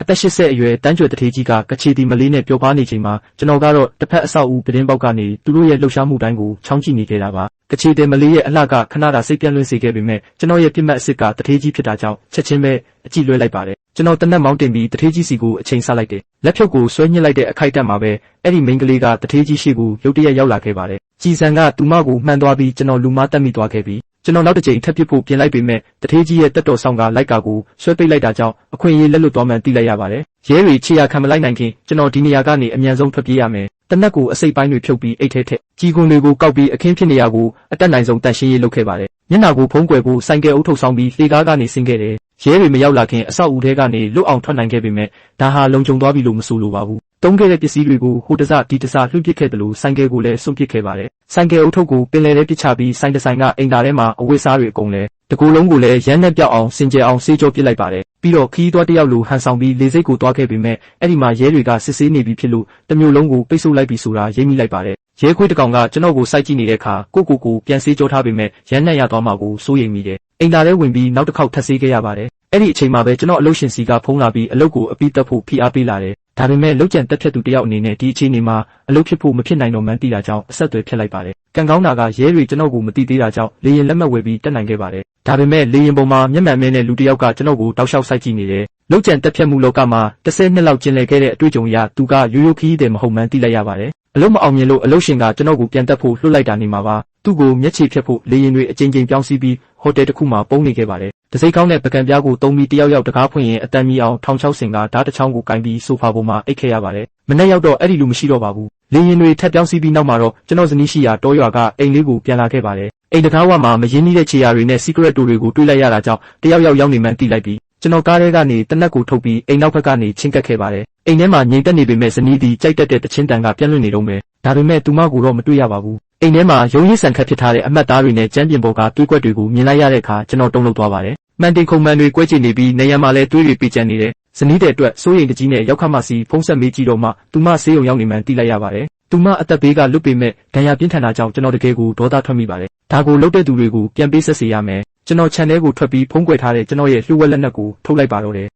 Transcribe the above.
သက်80အရွယ်တန်းကျွယ်တထေးကြီးကကချေတီမလေးနဲ့ပြောပါနေချိန်မှာကျွန်တော်ကတော့တစ်ဖက်အဆောက်အဦသတင်းပေါက်ကနေသူတို့ရဲ့လှုပ်ရှားမှုတိုင်းကိုချောင်းကြည့်နေခဲ့တာပါကချေတီမလေးရဲ့အလှကခဏတာစိတ်ပြန့်လွင့်စေခဲ့ပေမဲ့ကျွန်တော်ရဲ့ပြစ်မှတ်အစ်စ်ကတထေးကြီးဖြစ်တာကြောင့်ချက်ချင်းပဲအကြည့်လွှဲလိုက်ပါတယ်ကျွန်တော်တနက်မောင်းတင်ပြီးတထေးကြီးစီကိုအချိန်ဆလိုက်တယ်လက်ဖြုတ်ကိုဆွဲညှစ်လိုက်တဲ့အခိုက်အတန့်မှာပဲအဲ့ဒီမိန်းကလေးကတထေးကြီးရှိကိုရုတ်တရက်ရောက်လာခဲ့ပါတယ်ကြည်စံကသူမကိုမှန်သွားပြီးကျွန်တော်လူမတက်မိသွားခဲ့ပြီးကျွန်တော်နောက်တစ်ချိန်ထပ်ပစ်ဖို့ပြင်လိုက်ပေမဲ့တထေးကြီးရဲ့တက်တော်ဆောင်ကလိုက်ကာကိုဆွဲပိတ်လိုက်တာကြောင့်အခွင့်အရေးလက်လွတ်သွားမှန်းသိလိုက်ရပါတယ်ရဲတွေခြေရာခံမလိုက်နိုင်ခင်ကျွန်တော်ဒီနေရာကနေအမြန်ဆုံးထွက်ပြေးရမယ်တနက်ကိုအစိပ်ပိုင်းတွေဖြုတ်ပြီးအိတ်ထဲထက်ကြီးကွန်တွေကိုကောက်ပြီးအခင်းဖြစ်နေရကိုအတက်နိုင်ဆုံးတန်ရှင်းရေးလုပ်ခဲ့ပါတယ်မျက်နှာကိုဖုံးကွယ်ဖို့ဆိုင်ကယ်အုပ်ထုတ်ဆောင်ပြီးလေကားကနေဆင်းခဲ့တယ်ရဲတွေမရောက်လာခင်အဆောက်အဦထဲကနေလွတ်အောင်ထွက်နိုင်ခဲ့ပေမဲ့ဒါဟာလုံခြုံသွားပြီလို့မဆိုလိုပါဘူးတုံးခဲ့တဲ့ပစ္စည်းတွေကိုဟိုတစဒီတစလွှင့်ပစ်ခဲ့တယ်လို့ဆိုင်ကယ်ကိုလည်းစွန့်ပစ်ခဲ့ပါတယ်ဆိုင်ကယ်အုပ်ထုတ်ကိုပင်လယ်ထဲပစ်ချပြီးဆိုင်တဆိုင်ကအိမ်သာထဲမှာအဝတ်စားတွေအကုန်လဲတကူလုံးကိုလည်းရမ်းနဲ့ပြောက်အောင်စင်ကြယ်အောင်ဆေးကြောပစ်လိုက်ပါတယ်ပြီးတော့ခီးသွားတယောက်လိုဟန်ဆောင်ပြီးလေစိတ်ကိုတွားခဲ့ပေမဲ့အဲ့ဒီမှာရဲတွေကစစ်ဆေးနေပြီဖြစ်လို့တမျိုးလုံးကိုပိတ်ဆို့လိုက်ပြီးဆိုတာရိပ်မိလိုက်ပါတယ်ရဲခွေးတကောင်ကကျွန်တော်ကိုစိုက်ကြည့်နေတဲ့အခါကိုပြန်ဆေးကြောထားပေမဲ့ရမ်းနဲ့ရသွားမှာကိုစိုးရိမ်မိတယ်အိမ်သာထဲဝင်ပြီးနောက်တစ်ခေါက်ထပ်ဆေးခဲ့ရပါတယ်အဲ့ဒီအချိန်မှာပဲကျွန်တော်အလုပ်ရှင်စီကဖုန်းလာပြီးအလုပ်ကိုအပြီးတက်ဖို့ဖိအားပေးလာတယ်ဒါပေမဲ့လောက်ကျန်တက်ဖြတ်သူတယောက်အနေနဲ့ဒီအခြေအနေမှာအလုပ်ဖြစ်ဖို့မဖြစ်နိုင်တော့မှန်းသိတာကြောင့်အဆက်အသွယ်ဖြတ်လိုက်ပါတယ်ကံကောင်းတာကရဲတွေကျွန်တော်ကိုမသိသေးတာကြောင့်လေရင်လက်မှတ်ဝယ်ပြီးတက်နိုင်ခဲ့ပါတယ်ဒါပေမဲ့လေရင်ပေါ်မှာမျက်မှန်မဲနဲ့လူတယောက်ကကျွန်တော်ကိုတောက်လျှောက်စိုက်ကြည့်နေတယ်လောက်ကျန်တက်ဖြတ်မှုလောကမှာ10နှစ်လောက်ကျင်လည်ခဲ့တဲ့အတွေ့အကြုံအရသူကရိုးရိုးခီးတယ်မဟုတ်မှန်းသိလိုက်ရပါတယ်အလုံးမအောင်မြင်လို့အလုပ်ရှင်ကကျွန်တော်ကိုပြန်တက်ဖို့လွှတ်လိုက်တာနေမှာပါသူ့ကိုမျက်ခြေဖြတ်ဖို့လေရင်တွေအကြိမ်ကြိမ်ပြောင်းစီးပြီးဟိုတယ်တစ်ခုမှာပုံနေခဲ့ပါတယ်တစိမ့်ကောင်းတဲ့ပကံပြားကိုတုံးပြီးတယောက်တကားဖွင့်ရင်အတန်မီအောင်ထောင်ချောက်စင်ကဓာတ်တစ်ချောင်းကိုကင်ပြီးဆိုဖာပေါ်မှာအိတ်ခဲ့ရပါတယ်မနေ့ရောက်တော့အဲ့ဒီလူမရှိတော့ပါဘူးလေရင်တွေထပ်ပြောင်းစီးပြီးနောက်မှာတော့ကျွန်တော်ဇနီးရှိရာတောရွာကအိမ်လေးကိုပြန်လာခဲ့ပါတယ်အိမ်တကားဝမှာမရင်းနှီးတဲ့ခြေရာတွေနဲ့ secret တို့တွေကိုတွေးလိုက်ရတာကြောင့်တယောက်ရောက်နေမှန်းသိလိုက်ပြီးကျွန်တော်ကားထဲကနေတနက်ကိုထုတ်ပြီးအိမ်နောက်ဘက်ကနေချင်းကပ်ခဲ့ပါတယ်အိမ်ထဲမှာငြိမ်သက်နေပေမဲ့ဇနီးသည်ကြိုက်တတ်တဲ့တချင်းတန်ကပြန့်လွင့်နေတော့မယ်ဒါပေမဲ့သူမကိုတော့မတွေ့ရပါဘူးအိမ်ထဲမှာရုံးရည်ဆန်ခတ်ဖြစ်ထားတဲ့အမတ်သားတွေနဲ့ကျန်းပြင်ပေါ်ကတွေးကွက်တွေကိုမြင်လိုက်ရတဲ့အခါကျွန်တော်တုန်လှုပ်သွားပါတယ်မှန်တင်ခုံမှန်တွေကွဲချင်နေပြီးနေရံမှာလည်းတွေးတွေပြေကျန်နေတယ်ဇနီးတဲ့အတွက်စိုးရိမ်တကြီးနဲ့ရောက်ခမစီဖုံးဆက်မေးကြည့်တော့မှသူမဆေးရုံရောက်နေမှန်းသိလိုက်ရပါတယ်သူမအသက်ဘေးကလွတ်ပေမဲ့ဒဏ်ရာပြင်းထန်တာကြောင့်ကျွန်တော်တကယ်ကိုဒေါသထွက်မိပါတယ်ဒါကိုလုပ်တဲ့သူတွေကိုပြန်ပေးဆက်စေရမယ်ကျွန်တော် channel ကိုထွက်ပြီးဖုံးကွယ်ထားတဲ့ကျွန်တော်ရဲ့လှုပ်ဝက်လက်နက်ကိုထုတ်လိုက်ပါတော့တယ်